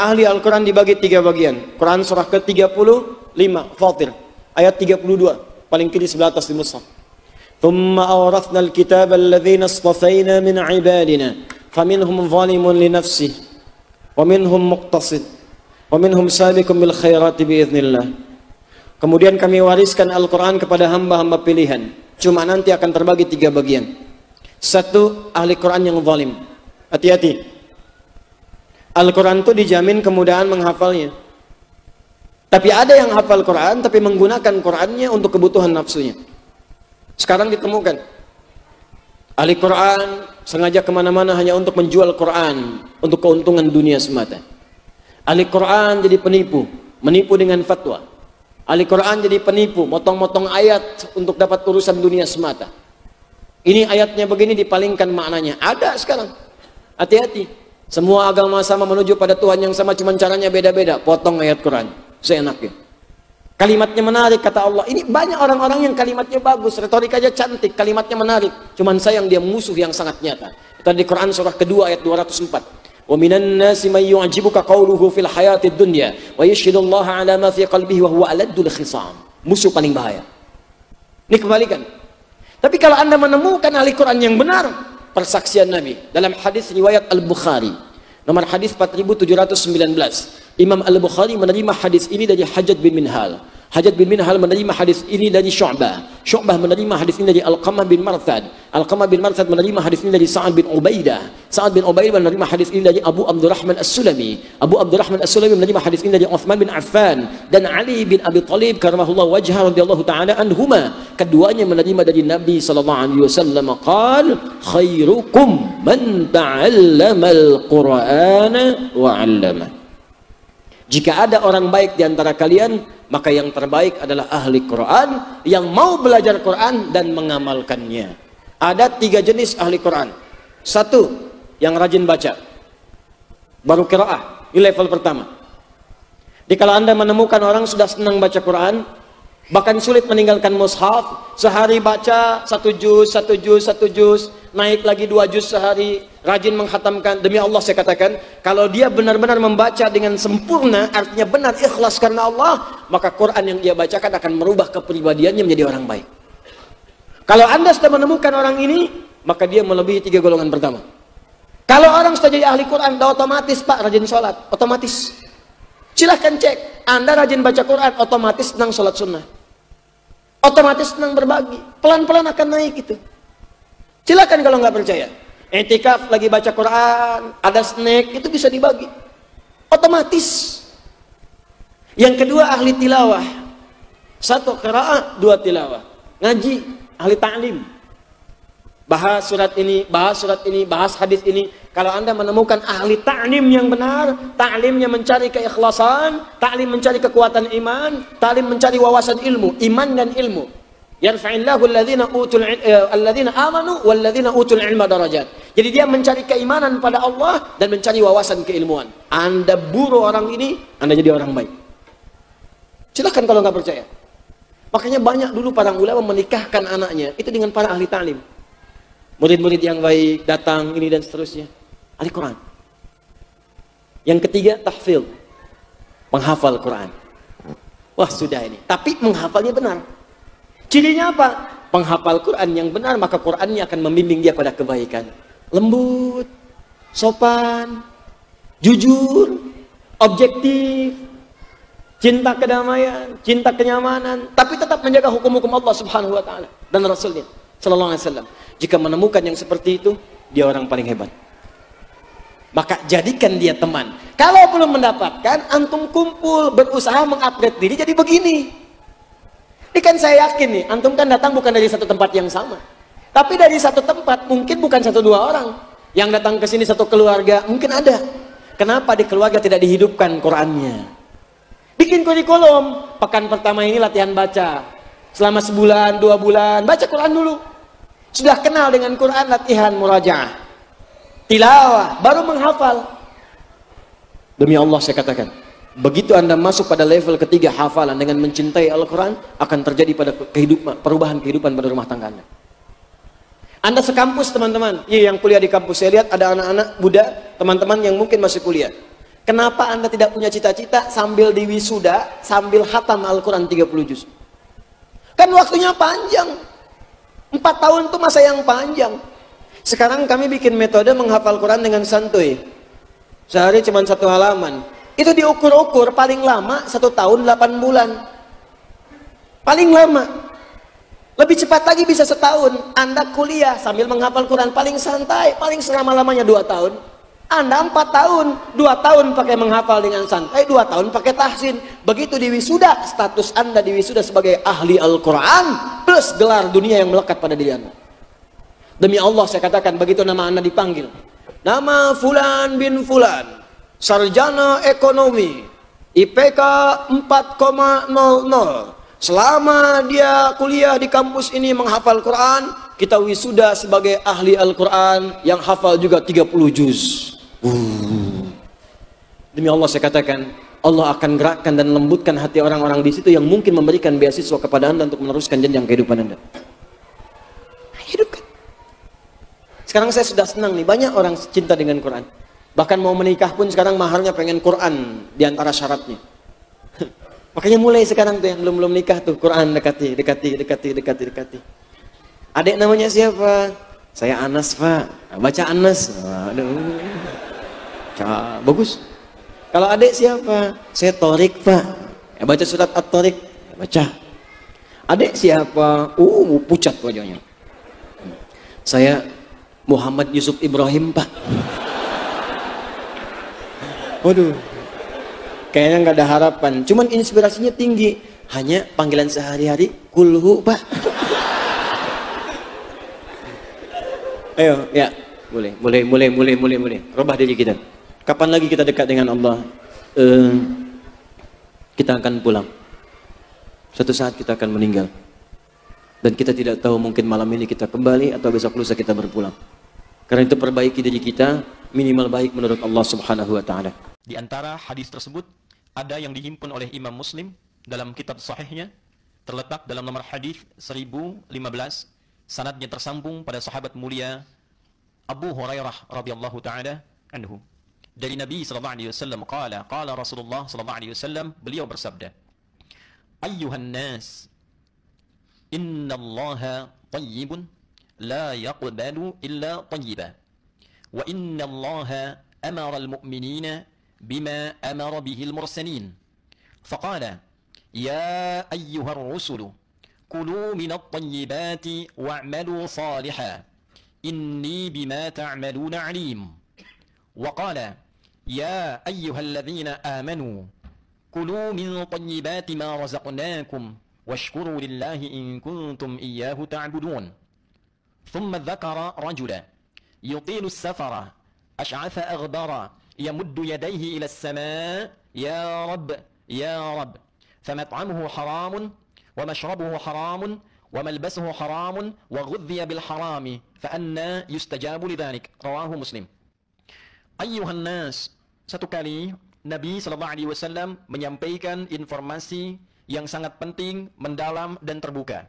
ahli Al-Quran dibagi 3 bagian. Quran surah ke-35, Fatir, ayat 32, paling kiri sebelah atas di mushaf. Thumma awrathna al-kitaba alladhina istafayna min ibadina faminhum zalimun li nafsihi wa minhum muqtasid wa minhum sabiqun bil khairati biiznillah. Kemudian kami wariskan Al-Quran kepada hamba-hamba pilihan. Cuma nanti akan terbagi 3 bagian. 1, ahli Quran yang zalim. Hati-hati. Al-Quran itu dijamin kemudahan menghafalnya. Tapi ada yang hafal Quran tapi menggunakan Qurannya untuk kebutuhan nafsunya. Sekarang ditemukan ahli Quran sengaja kemana-mana hanya untuk menjual Quran untuk keuntungan dunia semata. Ahli Quran jadi penipu, menipu dengan fatwa. Ahli Quran jadi penipu, motong-motong ayat untuk dapat urusan dunia semata. Ini ayatnya begini dipalingkan maknanya. Ada sekarang. Hati-hati. Semua agama sama menuju pada Tuhan yang sama, cuma caranya beda-beda. Potong ayat Quran seenaknya. Kalimatnya menarik kata Allah. Ini banyak orang-orang yang kalimatnya bagus, retorikanya cantik, kalimatnya menarik. Cuman sayang dia musuh yang sangat nyata. Itu di Quran surah kedua ayat 204. Wa minan nasi may yu'jibuka qawluhu fil hayatid dunya wa yashhadullaha ala ma fi qalbihi wa huwa aladdul khisam. Musuh paling bahaya. Ini kebalikan. Tapi kalau Anda menemukan ahli Quran yang benar, persaksian Nabi dalam hadis riwayat Al-Bukhari nomor hadis 4719, Imam Al-Bukhari menerima hadis ini dari Hajjaj bin Minhal. Hajjaj bin Minhal menerima hadis ini dari Syu'bah. Syu'bah menerima hadis ini dari Alqamah bin Marthad. Alqamah bin Marthad menerima hadis ini dari Sa'ad bin Ubaidah. Sa'ad bin Ubaidah menerima hadis ini dari Abu Abdurrahman As-Sulami. Abu Abdurrahman As-Sulami menerima hadis ini dari Uthman bin Affan dan Ali bin Abi Thalib karamahullahu wajhah radhiyallahu ta'ala anhuma. Keduanya menerima dari Nabi sallallahu alaihi wasallam qala khairukum man ta'allama al-Qur'ana wa 'allama. Jika ada orang baik di antara kalian, maka yang terbaik adalah ahli Quran yang mau belajar Quran dan mengamalkannya. Ada 3 jenis ahli Quran. 1, yang rajin baca. Baru qiraah, ini level pertama. Jadi kalau Anda menemukan orang sudah senang baca Quran, bahkan sulit meninggalkan mushaf, sehari baca 1 juz, 1 juz, 1 juz, naik lagi 2 juz sehari, rajin menghatamkan. Demi Allah saya katakan, kalau dia benar-benar membaca dengan sempurna, artinya benar ikhlas karena Allah, maka Quran yang dia bacakan akan merubah kepribadiannya menjadi orang baik. Kalau Anda sudah menemukan orang ini, maka dia melebihi 3 golongan pertama. Kalau orang sudah jadi ahli Quran, sudah otomatis Pak rajin sholat, otomatis. Silahkan cek, Anda rajin baca Quran, otomatis senang sholat sunnah, otomatis senang berbagi, pelan-pelan akan naik itu. Silakan kalau nggak percaya. I'tikaf lagi baca Quran, ada snack, itu bisa dibagi. Otomatis. Yang kedua ahli tilawah. 1 qiraah, 2 tilawah. Ngaji, ahli ta'lim. Bahas surat ini, bahas surat ini, bahas hadis ini. Kalau Anda menemukan ahli ta'lim yang benar, ta'limnya mencari keikhlasan, ta'lim mencari kekuatan iman, ta'lim mencari wawasan ilmu, iman dan ilmu. Yarfa'illahu alladhina amanu walladhina utul ilma darajat. Jadi dia mencari keimanan pada Allah dan mencari wawasan keilmuan. Anda buru orang ini, Anda jadi orang baik. Silahkan kalau nggak percaya. Makanya banyak dulu para ulama menikahkan anaknya itu dengan para ahli ta'lim. Murid-murid yang baik datang ini dan seterusnya. Ahli Quran. Yang ketiga tahfidz, menghafal Quran. Wah sudah ini. Tapi menghafalnya benar. Cirinya apa? Penghafal Quran yang benar, maka Qurannya akan membimbing dia pada kebaikan. Lembut, sopan, jujur, objektif, cinta kedamaian, cinta kenyamanan, tapi tetap menjaga hukum-hukum Allah Subhanahu wa taala dan Rasulnya sallallahu alaihi wasallam. Jika menemukan yang seperti itu, dia orang paling hebat. Maka jadikan dia teman. Kalau belum mendapatkan, antum kumpul, berusaha mengupgrade diri jadi begini. Ini kan saya yakin nih, antum kan datang bukan dari satu tempat yang sama. Tapi dari satu tempat, mungkin bukan 1-2 orang. Yang datang ke sini satu keluarga, mungkin ada. Kenapa di keluarga tidak dihidupkan Qurannya? Bikin kurikulum, pekan pertama ini latihan baca. Selama sebulan, 2 bulan, baca Quran dulu. Sudah kenal dengan Quran, latihan murajaah. Tilawah, baru menghafal. Demi Allah saya katakan, begitu Anda masuk pada level ketiga hafalan dengan mencintai Al-Quran, akan terjadi pada perubahan kehidupan pada rumah tangga Anda. Anda sekampus teman-teman, iya yang kuliah di kampus, saya lihat ada anak-anak muda, teman-teman yang mungkin masih kuliah. Kenapa Anda tidak punya cita-cita sambil di wisuda, sambil khatam Al-Quran 30 juz? Kan waktunya panjang. 4 tahun itu masa yang panjang. Sekarang kami bikin metode menghafal Quran dengan santuy. Sehari cuma 1 halaman. Itu diukur-ukur paling lama 1 tahun 8 bulan. Paling lama. Lebih cepat lagi bisa setahun. Anda kuliah sambil menghafal Quran paling santai, paling selama-lamanya 2 tahun. Anda 4 tahun, 2 tahun pakai menghafal dengan santai, 2 tahun pakai tahsin. Begitu di wisuda, status Anda di wisuda sebagai ahli Al-Quran plus gelar dunia yang melekat pada diri Anda. Demi Allah saya katakan, begitu nama Anda dipanggil, nama Fulan bin Fulan, sarjana ekonomi, IPK 4,00. Selama dia kuliah di kampus ini menghafal Quran, kita wisuda sebagai ahli Al-Quran yang hafal juga 30 juz. Demi Allah saya katakan, Allah akan gerakkan dan lembutkan hati orang-orang di situ yang mungkin memberikan beasiswa kepada Anda untuk meneruskan jenjang kehidupan Anda. Hidupkan. Sekarang saya sudah senang nih, banyak orang cinta dengan Quran. Bahkan mau menikah pun sekarang maharnya pengen Quran di antara syaratnya. Makanya mulai sekarang tuh yang belum nikah tuh, Quran dekati. Adik namanya siapa? Saya Anas, Pak. Baca Anas. Aduh. Bagus. Kalau adik siapa? Saya Torik, Pak. Baca surat At-Torik. Baca. Adik siapa? Pucat wajahnya. Saya Muhammad Yusuf Ibrahim, Pak. Waduh. Kayaknya nggak ada harapan. Cuman inspirasinya tinggi. Hanya panggilan sehari-hari kulhu, Pak. Ayo, ya. Boleh. Rubah diri kita. Kapan lagi kita dekat dengan Allah? Kita akan pulang. Suatu saat kita akan meninggal. Dan kita tidak tahu, mungkin malam ini kita kembali atau besok lusa kita berpulang. Karena itu perbaiki diri kita, minimal baik menurut Allah Subhanahu wa taala. Di antara hadis tersebut ada yang dihimpun oleh Imam Muslim dalam kitab sahihnya, terletak dalam nomor hadis 1015, sanadnya tersambung pada sahabat mulia Abu Hurairah radhiyallahu taala anhu. Dari Nabi sallallahu alaihi wasallam qala Rasulullah sallallahu alaihi wasallam, beliau bersabda, ayyuhan nas, innallaha tayyibun la yaqbalu illa tayyiba, wa innallaha amara al-mu'minina bima amara bihi al-mursalin, faqala ya ayyuhar rusulu kulu minat tayyibati wa'malu salihan inni bima ta'maluna alim, wa qala ya ayyuhalladzina amanu kulu min tayyibati ma razaqnakum washkuru lillahi in kuntum iyyahu ta'budun. Thumma dzakara rajula yutilu as-safara ash'atha aghbara yamuddu yadayhi ila as-samaa ya rab famat'amuhu haramun wa mashrabuhu haramun wa malbasuhu haramun wa ghudhiya bil harami fa anna yustajabu lidzalik. Rawahu Muslim. Ayyuhan nas, satu kali Nabi sallallahu alaihi wasallam menyampaikan informasi yang sangat penting, mendalam dan terbuka.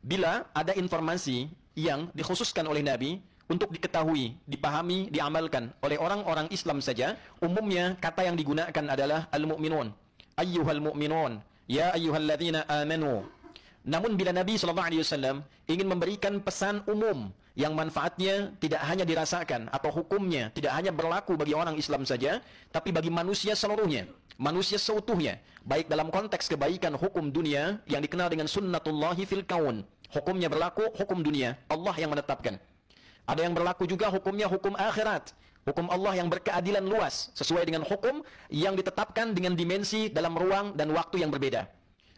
Bila ada informasi yang dikhususkan oleh Nabi untuk diketahui, dipahami, diamalkan oleh orang-orang Islam saja, umumnya kata yang digunakan adalah al-mu'minun. Ayyuhal mu'minun, ya ayyuhalladzina amanu. Namun bila Nabi SAW ingin memberikan pesan umum yang manfaatnya tidak hanya dirasakan atau hukumnya tidak hanya berlaku bagi orang Islam saja, tapi bagi manusia seluruhnya, manusia seutuhnya, baik dalam konteks kebaikan hukum dunia yang dikenal dengan sunnatullahi fil kaun, hukumnya berlaku, hukum dunia Allah yang menetapkan. Ada yang berlaku juga hukumnya hukum akhirat, hukum Allah yang berkeadilan luas sesuai dengan hukum yang ditetapkan dengan dimensi dalam ruang dan waktu yang berbeda.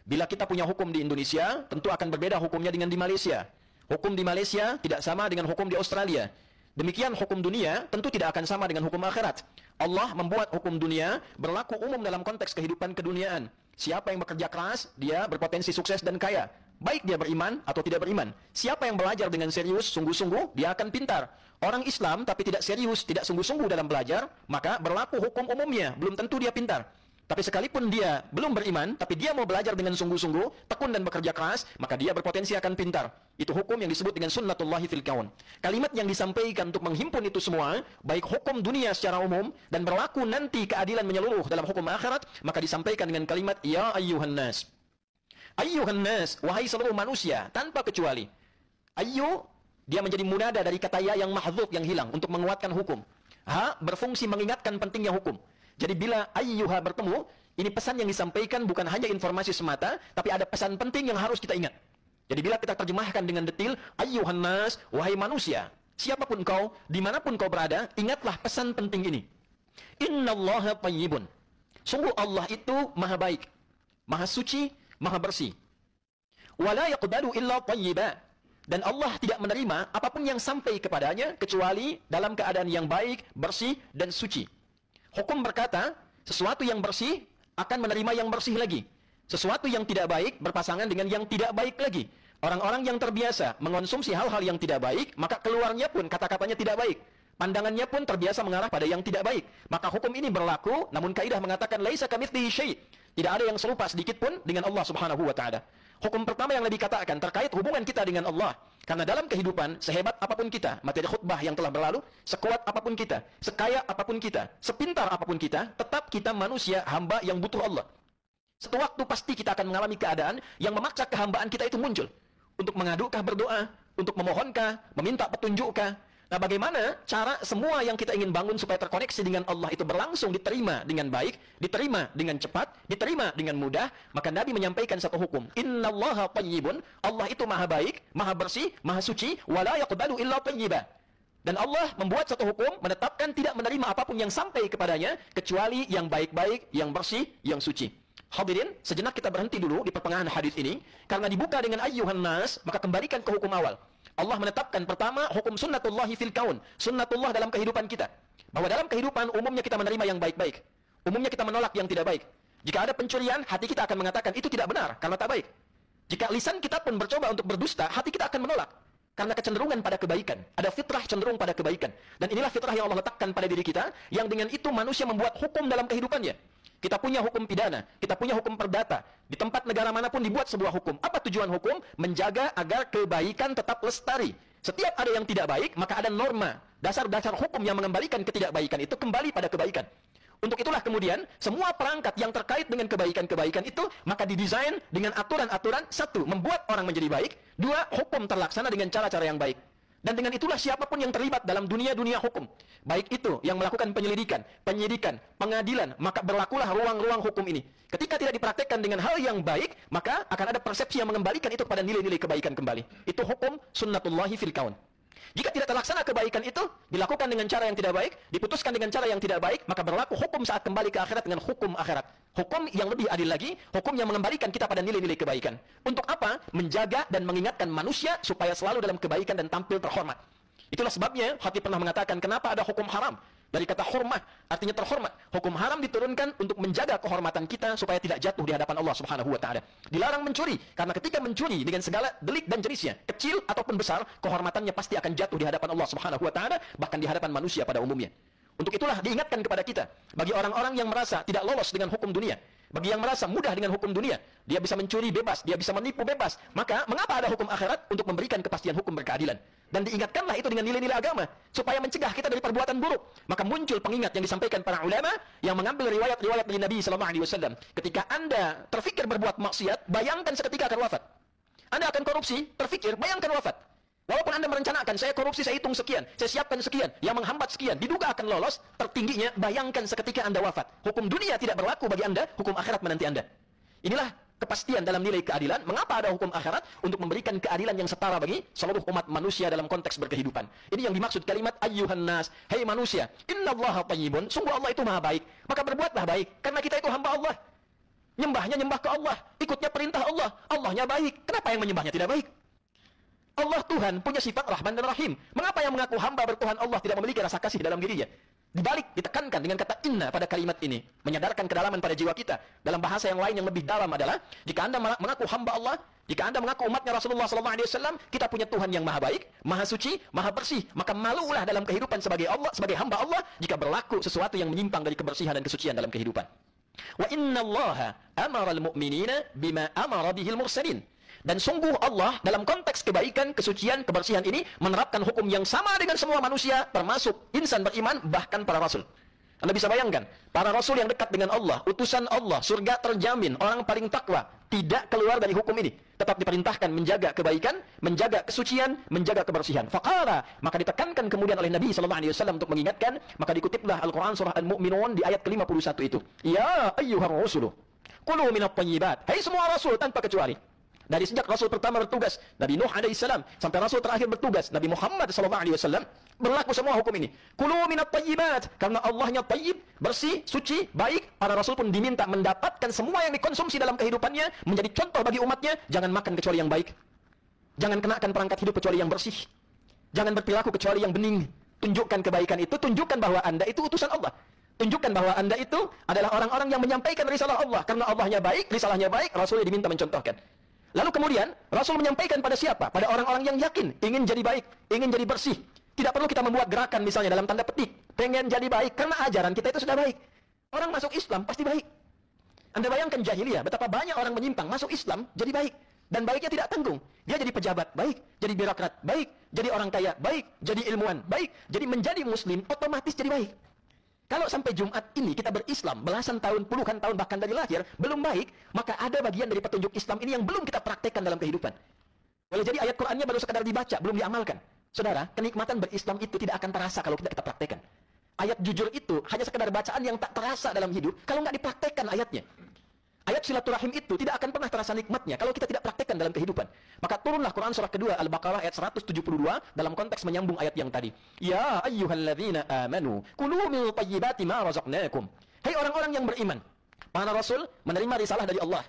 Bila kita punya hukum di Indonesia, tentu akan berbeda hukumnya dengan di Malaysia. Hukum di Malaysia tidak sama dengan hukum di Australia. Demikian hukum dunia tentu tidak akan sama dengan hukum akhirat. Allah membuat hukum dunia berlaku umum dalam konteks kehidupan keduniaan. Siapa yang bekerja keras, dia berpotensi sukses dan kaya. Baik dia beriman atau tidak beriman. Siapa yang belajar dengan serius, sungguh-sungguh, dia akan pintar. Orang Islam tapi tidak serius, tidak sungguh-sungguh dalam belajar, maka berlaku hukum umumnya, belum tentu dia pintar. Tapi sekalipun dia belum beriman, tapi dia mau belajar dengan sungguh-sungguh, tekun dan bekerja keras, maka dia berpotensi akan pintar. Itu hukum yang disebut dengan sunnatullahi fil kaun. Kalimat yang disampaikan untuk menghimpun itu semua, baik hukum dunia secara umum, dan berlaku nanti keadilan menyeluruh dalam hukum akhirat, maka disampaikan dengan kalimat, Ya ayyuhan nas. Ayyuhan nas, wahai seluruh manusia, tanpa kecuali. Ayyu, dia menjadi munada dari kata ya yang mahdzuf, yang hilang, untuk menguatkan hukum. Ha, berfungsi mengingatkan pentingnya hukum. Jadi bila ayyuha bertemu, ini pesan yang disampaikan bukan hanya informasi semata, tapi ada pesan penting yang harus kita ingat. Jadi bila kita terjemahkan dengan detil, ayyuhan nas, wahai manusia, siapapun kau, dimanapun kau berada, ingatlah pesan penting ini. Innallaha tayyibun. Sungguh Allah itu maha baik, maha suci, maha bersih. Wala yaqbalu illa tayyiba. Dan Allah tidak menerima apapun yang sampai kepadanya, kecuali dalam keadaan yang baik, bersih, dan suci. Hukum berkata, sesuatu yang bersih akan menerima yang bersih lagi. Sesuatu yang tidak baik berpasangan dengan yang tidak baik lagi. Orang-orang yang terbiasa mengonsumsi hal-hal yang tidak baik, maka keluarnya pun kata-katanya tidak baik. Pandangannya pun terbiasa mengarah pada yang tidak baik. Maka hukum ini berlaku, namun kaidah mengatakan laisa kamitslihi syai'. Tidak ada yang serupa sedikit pun dengan Allah Subhanahu wa taala. Hukum pertama yang lebih dikatakan terkait hubungan kita dengan Allah. Karena dalam kehidupan, sehebat apapun kita, materi khutbah yang telah berlalu, sekuat apapun kita, sekaya apapun kita, sepintar apapun kita, tetap kita manusia hamba yang butuh Allah. Suatu waktu pasti kita akan mengalami keadaan yang memaksa kehambaan kita itu muncul. Untuk mengadukah berdoa, untuk memohonkah, meminta petunjukkah. Nah, bagaimana cara semua yang kita ingin bangun supaya terkoneksi dengan Allah itu berlangsung diterima dengan baik, diterima dengan cepat, diterima dengan mudah? Maka Nabi menyampaikan satu hukum. Innallaha tayyibun. Allah itu maha baik, maha bersih, maha suci, wala yaqbalu illa tayyiba. Dan Allah membuat satu hukum, menetapkan tidak menerima apapun yang sampai kepadanya, kecuali yang baik-baik, yang bersih, yang suci. Hadirin, sejenak kita berhenti dulu di pertengahan hadis ini, karena dibuka dengan ayyuhan nas, maka kembalikan ke hukum awal. Allah menetapkan pertama hukum sunnatullahi fil kaun, sunnatullah dalam kehidupan kita. Bahwa dalam kehidupan umumnya kita menerima yang baik-baik, umumnya kita menolak yang tidak baik. Jika ada pencurian, hati kita akan mengatakan itu tidak benar karena tak baik. Jika lisan kita pun bercoba untuk berdusta, hati kita akan menolak karena kecenderungan pada kebaikan. Ada fitrah cenderung pada kebaikan. Dan inilah fitrah yang Allah letakkan pada diri kita, yang dengan itu manusia membuat hukum dalam kehidupannya. Kita punya hukum pidana, kita punya hukum perdata. Di tempat negara manapun dibuat sebuah hukum. Apa tujuan hukum? Menjaga agar kebaikan tetap lestari. Setiap ada yang tidak baik, maka ada norma, dasar-dasar hukum yang mengembalikan ketidakbaikan itu kembali pada kebaikan. Untuk itulah kemudian, semua perangkat yang terkait dengan kebaikan-kebaikan itu, maka didesain dengan aturan-aturan. Satu, membuat orang menjadi baik. Dua, hukum terlaksana dengan cara-cara yang baik. Dan dengan itulah siapapun yang terlibat dalam dunia-dunia hukum, baik itu yang melakukan penyelidikan, penyidikan, pengadilan, maka berlakulah ruang-ruang hukum ini. Ketika tidak dipraktekkan dengan hal yang baik, maka akan ada persepsi yang mengembalikan itu kepada nilai-nilai kebaikan kembali. Itu hukum sunnatullahi fil kaun. Jika tidak terlaksana kebaikan itu, dilakukan dengan cara yang tidak baik, diputuskan dengan cara yang tidak baik, maka berlaku hukum saat kembali ke akhirat dengan hukum akhirat. Hukum yang lebih adil lagi, hukum yang mengembalikan kita pada nilai-nilai kebaikan. Untuk apa? Menjaga dan mengingatkan manusia supaya selalu dalam kebaikan dan tampil terhormat. Itulah sebabnya Khatib pernah mengatakan kenapa ada hukum haram. Dari kata hormat, artinya terhormat. Hukum haram diturunkan untuk menjaga kehormatan kita supaya tidak jatuh di hadapan Allah Subhanahu wa taala. Dilarang mencuri, karena ketika mencuri dengan segala delik dan jenisnya, kecil ataupun besar, kehormatannya pasti akan jatuh di hadapan Allah Subhanahu wa taala, bahkan di hadapan manusia pada umumnya. Untuk itulah diingatkan kepada kita, bagi orang-orang yang merasa tidak lolos dengan hukum dunia, bagi yang merasa mudah dengan hukum dunia, dia bisa mencuri bebas, dia bisa menipu bebas, maka mengapa ada hukum akhirat? Untuk memberikan kepastian hukum berkeadilan. Dan diingatkanlah itu dengan nilai-nilai agama, supaya mencegah kita dari perbuatan buruk. Maka muncul pengingat yang disampaikan para ulama, yang mengambil riwayat-riwayat dari Nabi SAW. Ketika Anda terfikir berbuat maksiat, bayangkan seketika akan wafat. Anda akan korupsi, terfikir, bayangkan wafat. Walaupun Anda merencanakan, saya korupsi, saya hitung sekian, saya siapkan sekian, yang menghambat sekian, diduga akan lolos, tertingginya, bayangkan seketika Anda wafat. Hukum dunia tidak berlaku bagi Anda, hukum akhirat menanti Anda. Inilah kepastian dalam nilai keadilan. Mengapa ada hukum akhirat? Untuk memberikan keadilan yang setara bagi seluruh umat manusia dalam konteks berkehidupan. Ini yang dimaksud kalimat ayyuhan nas, hei manusia, innallaha tayyibun, sungguh Allah itu maha baik, maka berbuatlah baik, karena kita itu hamba Allah. Nyembahnya nyembah ke Allah, ikutnya perintah Allah, Allahnya baik, kenapa yang menyembahnya tidak baik? Allah Tuhan punya sifat Rahman dan Rahim. Mengapa yang mengaku hamba bertuhan Allah tidak memiliki rasa kasih dalam dirinya? Dibalik, ditekankan dengan kata inna pada kalimat ini, menyadarkan kedalaman pada jiwa kita. Dalam bahasa yang lain yang lebih dalam adalah, jika Anda mengaku hamba Allah, jika Anda mengaku umatnya Rasulullah SAW, kita punya Tuhan yang maha baik, maha suci, maha bersih, maka malulah dalam kehidupan sebagai Allah, sebagai hamba Allah, jika berlaku sesuatu yang menyimpang dari kebersihan dan kesucian dalam kehidupan. Wa innallaha amaral mu'minina bima amara bihil mursalin. Dan sungguh Allah dalam konteks kebaikan, kesucian, kebersihan ini menerapkan hukum yang sama dengan semua manusia, termasuk insan beriman, bahkan para rasul. Anda bisa bayangkan, para rasul yang dekat dengan Allah, utusan Allah, surga terjamin, orang paling takwa, tidak keluar dari hukum ini. Tetap diperintahkan menjaga kebaikan, menjaga kesucian, menjaga kebersihan. Faqala, maka ditekankan kemudian oleh Nabi SAW untuk mengingatkan, maka dikutiplah Al-Quran surah Al-Mu'minun di ayat ke-51 itu. Ya ayyuhar rusulu, kulu minat thayyibat. Hai semua rasul tanpa kecuali. Dari sejak Rasul pertama bertugas, Nabi Nuh alaihissalam, sampai Rasul terakhir bertugas, Nabi Muhammad SAW, berlaku semua hukum ini. Kulu minat thayyibat, karena Allahnya tayyib, bersih, suci, baik. Para Rasul pun diminta mendapatkan semua yang dikonsumsi dalam kehidupannya, menjadi contoh bagi umatnya. Jangan makan kecuali yang baik. Jangan kenakan perangkat hidup kecuali yang bersih. Jangan berperilaku kecuali yang bening. Tunjukkan kebaikan itu, tunjukkan bahwa Anda itu utusan Allah. Tunjukkan bahwa Anda itu adalah orang-orang yang menyampaikan risalah Allah. Karena Allahnya baik, risalahnya baik, Rasulnya diminta mencontohkan. Lalu kemudian, Rasul menyampaikan pada siapa? Pada orang-orang yang yakin, ingin jadi baik, ingin jadi bersih. Tidak perlu kita membuat gerakan misalnya dalam tanda petik, pengen jadi baik, karena ajaran kita itu sudah baik. Orang masuk Islam pasti baik. Anda bayangkan jahiliyah, betapa banyak orang menyimpang, masuk Islam, jadi baik. Dan baiknya tidak tanggung. Dia jadi pejabat, baik. Jadi birokrat, baik. Jadi orang kaya, baik. Jadi ilmuwan, baik. Jadi menjadi muslim, otomatis jadi baik. Kalau sampai Jumat ini kita berislam belasan tahun, puluhan tahun, bahkan dari lahir, belum baik, maka ada bagian dari petunjuk Islam ini yang belum kita praktekkan dalam kehidupan. Boleh jadi ayat Qur'annya baru sekadar dibaca, belum diamalkan. Saudara, kenikmatan berislam itu tidak akan terasa kalau tidak kita praktekkan. Ayat jujur itu hanya sekadar bacaan yang tak terasa dalam hidup kalau nggak dipraktekkan ayatnya. Ayat silaturahim itu tidak akan pernah terasa nikmatnya kalau kita tidak praktekkan dalam kehidupan. Maka turunlah Quran surah kedua Al-Baqarah ayat 172 dalam konteks menyambung ayat yang tadi. Ya ayyuhalladzina amanu kulu min thayyibati ma razaqnakum. Hai orang-orang yang beriman. Para rasul menerima risalah dari Allah.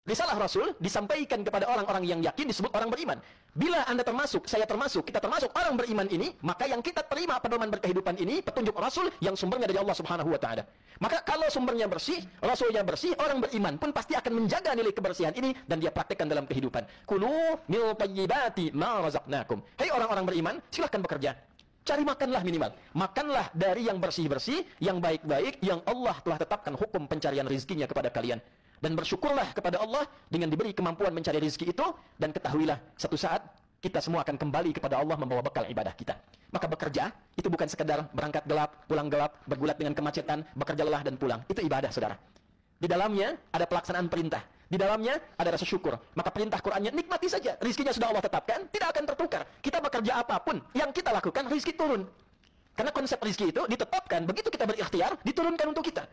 Risalah Rasul disampaikan kepada orang-orang yang yakin disebut orang beriman. Bila Anda termasuk, saya termasuk, kita termasuk orang beriman ini, maka yang kita terima pedoman berkehidupan ini, petunjuk Rasul yang sumbernya dari Allah Subhanahu wa Ta'ala. Maka kalau sumbernya bersih, Rasulnya bersih, orang beriman pun pasti akan menjaga nilai kebersihan ini dan dia praktekkan dalam kehidupan. Kulu min thayyibati ma razaqnakum. Hei orang-orang beriman, silahkan bekerja. Cari makanlah minimal. Makanlah dari yang bersih-bersih, yang baik-baik, yang Allah telah tetapkan hukum pencarian rizkinya kepada kalian. Dan bersyukurlah kepada Allah dengan diberi kemampuan mencari rezeki itu. Dan ketahuilah, satu saat kita semua akan kembali kepada Allah membawa bekal ibadah kita. Maka bekerja, itu bukan sekedar berangkat gelap, pulang gelap, bergulat dengan kemacetan, bekerja lelah dan pulang. Itu ibadah, saudara. Di dalamnya ada pelaksanaan perintah. Di dalamnya ada rasa syukur. Maka perintah Qur'annya nikmati saja. Rizkinya sudah Allah tetapkan, tidak akan tertukar. Kita bekerja apapun yang kita lakukan, rizki turun. Karena konsep rizki itu ditetapkan, begitu kita berikhtiar, diturunkan untuk kita.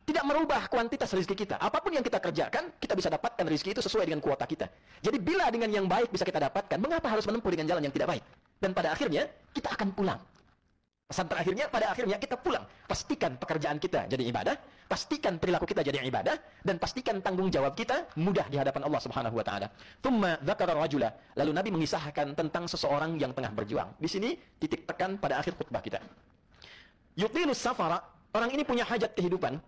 Tidak merubah kuantitas rezeki kita. Apapun yang kita kerjakan, kita bisa dapatkan rezeki itu sesuai dengan kuota kita. Jadi bila dengan yang baik bisa kita dapatkan, mengapa harus menempuh dengan jalan yang tidak baik? Dan pada akhirnya, kita akan pulang. Pesan terakhirnya, pada akhirnya kita pulang. Pastikan pekerjaan kita jadi ibadah, pastikan perilaku kita jadi ibadah, dan pastikan tanggung jawab kita mudah di hadapan Allah Subhanahu wa Ta'ala. Thumma dzakara rajula. Lalu Nabi mengisahkan tentang seseorang yang tengah berjuang. Di sini titik tekan pada akhir khutbah kita. Yutilus safara, orang ini punya hajat kehidupan.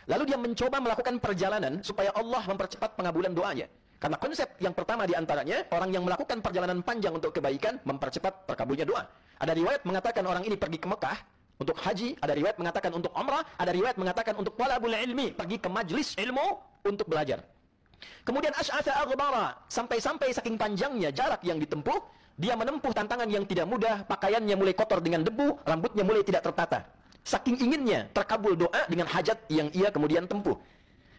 Lalu dia mencoba melakukan perjalanan supaya Allah mempercepat pengabulan doanya. Karena konsep yang pertama diantaranya, orang yang melakukan perjalanan panjang untuk kebaikan, mempercepat terkabulnya doa. Ada riwayat mengatakan orang ini pergi ke Mekah untuk haji, ada riwayat mengatakan untuk umrah, ada riwayat mengatakan untuk talabul ilmi, pergi ke majlis ilmu untuk belajar. Kemudian asy'atha aghbara, sampai-sampai saking panjangnya jarak yang ditempuh, dia menempuh tantangan yang tidak mudah, pakaiannya mulai kotor dengan debu, rambutnya mulai tidak tertata. Saking inginnya terkabul doa dengan hajat yang ia kemudian tempuh.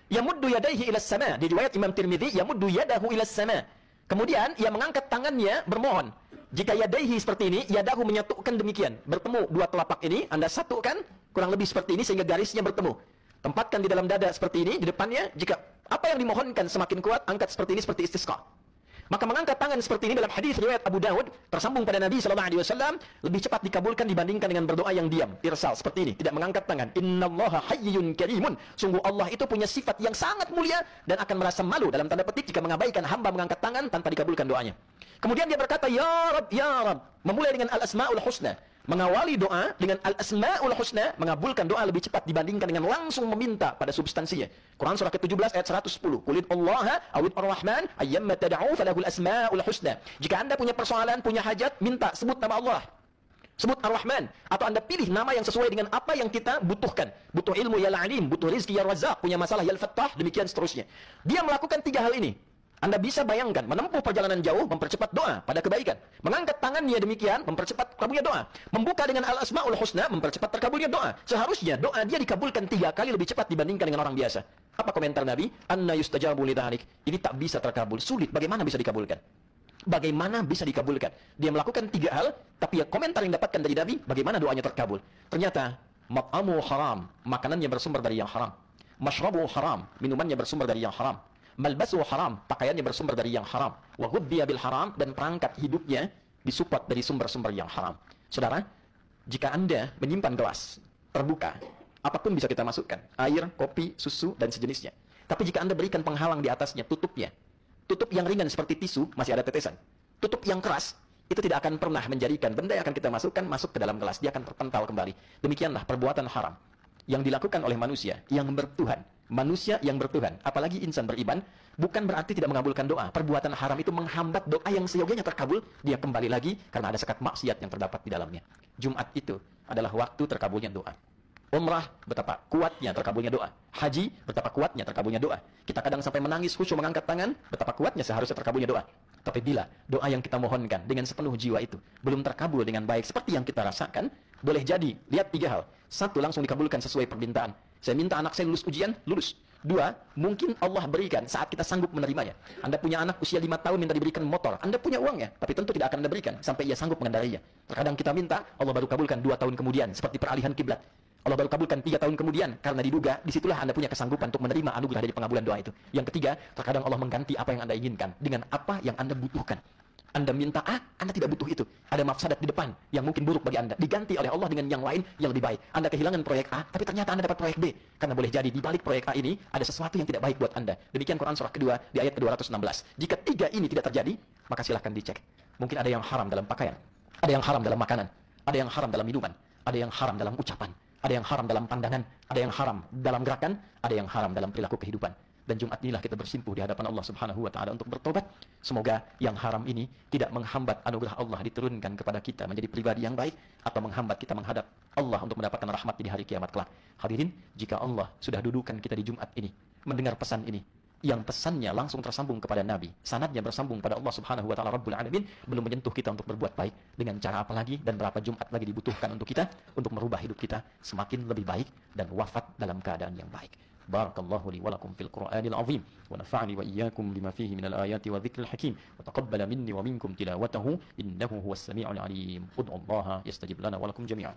Yamuddu yadayhi ila sama, di riwayat Imam Tirmidzi, yamuddu yadahu ila sama. Kemudian ia mengangkat tangannya bermohon. Jika yadayhi seperti ini, yadahu menyatukan demikian. Bertemu dua telapak ini, Anda satukan kurang lebih seperti ini sehingga garisnya bertemu. Tempatkan di dalam dada seperti ini, di depannya. Jika apa yang dimohonkan semakin kuat, angkat seperti ini seperti istisqa. Maka mengangkat tangan seperti ini dalam hadis riwayat Abu Dawud tersambung pada Nabi SAW lebih cepat dikabulkan dibandingkan dengan berdoa yang diam, irsal seperti ini, tidak mengangkat tangan. Innallaha hayyun karimun. Sungguh Allah itu punya sifat yang sangat mulia dan akan merasa malu dalam tanda petik jika mengabaikan hamba mengangkat tangan tanpa dikabulkan doanya. Kemudian dia berkata, Ya Rab, Ya Rab, memulai dengan Al-Asma'ul Husna. Mengawali doa dengan Al-Asma'ul Husna, mengabulkan doa lebih cepat dibandingkan dengan langsung meminta pada substansinya. Quran surah ke-17 ayat 110. Qulid Allaha awid ar-Rahman ayyamma tad'u falahul asma'ul husna. Jika Anda punya persoalan, punya hajat, minta, sebut nama Allah. Sebut Ar-Rahman, atau Anda pilih nama yang sesuai dengan apa yang kita butuhkan. Butuh ilmu, ya Alim, butuh rizki, ya Razzaq, punya masalah, ya Al-Fattah, demikian seterusnya. Dia melakukan 3 hal ini. Anda bisa bayangkan, menempuh perjalanan jauh, mempercepat doa pada kebaikan. Mengangkat tangannya demikian, mempercepat terkabulnya doa. Membuka dengan Al-Asma'ul Husna, mempercepat terkabulnya doa. Seharusnya doa dia dikabulkan 3 kali lebih cepat dibandingkan dengan orang biasa. Apa komentar Nabi? Anna yustajabu lidhalik. Ini tak bisa terkabul, sulit. Bagaimana bisa dikabulkan? Bagaimana bisa dikabulkan? Dia melakukan 3 hal, tapi ya komentar yang dapatkan dari Nabi, bagaimana doanya terkabul? Ternyata, mat'amu haram, makanannya bersumber dari yang haram. Mashrabu haram, minumannya bersumber dari yang haram. Malbasu haram, pakaiannya bersumber dari yang haram. Wa ghuddiya bil haram, dan perangkat hidupnya disupport dari sumber-sumber yang haram. Saudara, jika Anda menyimpan gelas terbuka, apapun bisa kita masukkan, air, kopi, susu, dan sejenisnya. Tapi jika Anda berikan penghalang di atasnya, tutupnya, tutup yang ringan seperti tisu, masih ada tetesan. Tutup yang keras, itu tidak akan pernah menjadikan benda yang akan kita masukkan masuk ke dalam gelas. Dia akan terpental kembali. Demikianlah perbuatan haram yang dilakukan oleh manusia yang bertuhan. Manusia yang bertuhan, apalagi insan beriman, bukan berarti tidak mengabulkan doa. Perbuatan haram itu menghambat doa yang seyogianya terkabul. Dia kembali lagi karena ada sekat maksiat yang terdapat di dalamnya. Jumat itu adalah waktu terkabulnya doa. Umrah, betapa kuatnya terkabulnya doa. Haji, betapa kuatnya terkabulnya doa. Kita kadang sampai menangis, khusyuk mengangkat tangan, betapa kuatnya seharusnya terkabulnya doa. Tapi bila doa yang kita mohonkan dengan sepenuh jiwa itu belum terkabul dengan baik seperti yang kita rasakan, boleh jadi, lihat 3 hal. 1, langsung dikabulkan sesuai permintaan. Saya minta anak saya lulus ujian, lulus. 2, mungkin Allah berikan saat kita sanggup menerimanya. Anda punya anak usia 5 tahun minta diberikan motor. Anda punya uangnya, tapi tentu tidak akan Anda berikan sampai ia sanggup mengendarainya. Terkadang kita minta, Allah baru kabulkan 2 tahun kemudian, seperti peralihan kiblat. Allah baru kabulkan 3 tahun kemudian, karena diduga disitulah Anda punya kesanggupan untuk menerima anugerah dari pengabulan doa itu. Yang ketiga, terkadang Allah mengganti apa yang Anda inginkan dengan apa yang Anda butuhkan. Anda minta A, Anda tidak butuh itu. Ada mafsadat di depan yang mungkin buruk bagi Anda. Diganti oleh Allah dengan yang lain yang lebih baik. Anda kehilangan proyek A, tapi ternyata Anda dapat proyek B. Karena boleh jadi di balik proyek A ini ada sesuatu yang tidak baik buat Anda. Demikian Quran surah kedua di ayat ke-216. Jika 3 ini tidak terjadi, maka silahkan dicek. Mungkin ada yang haram dalam pakaian, ada yang haram dalam makanan, ada yang haram dalam minuman, ada yang haram dalam ucapan, ada yang haram dalam pandangan, ada yang haram dalam gerakan, ada yang haram dalam perilaku kehidupan. Dan Jumat inilah kita bersimpuh di hadapan Allah Subhanahu wa taala untuk bertobat. Semoga yang haram ini tidak menghambat anugerah Allah diturunkan kepada kita menjadi pribadi yang baik, atau menghambat kita menghadap Allah untuk mendapatkan rahmat di hari kiamat kelak. Hadirin, jika Allah sudah dudukan kita di Jumat ini, mendengar pesan ini, yang pesannya langsung tersambung kepada Nabi, sanadnya bersambung pada Allah Subhanahu wa taala Rabbul Alamin, belum menyentuh kita untuk berbuat baik, dengan cara apa lagi dan berapa Jumat lagi dibutuhkan untuk kita untuk merubah hidup kita semakin lebih baik dan wafat dalam keadaan yang baik. Barakallahu li wa lakum fil Qur'anil azim wa nafa'ani wa iyyakum bima fihi minal ayati wa dzikril hakim wa taqabbala minni wa minkum tilawatahu innahu huwas sami'ul alim. Ud'ullaha yastajib lana wa lakum jami'an.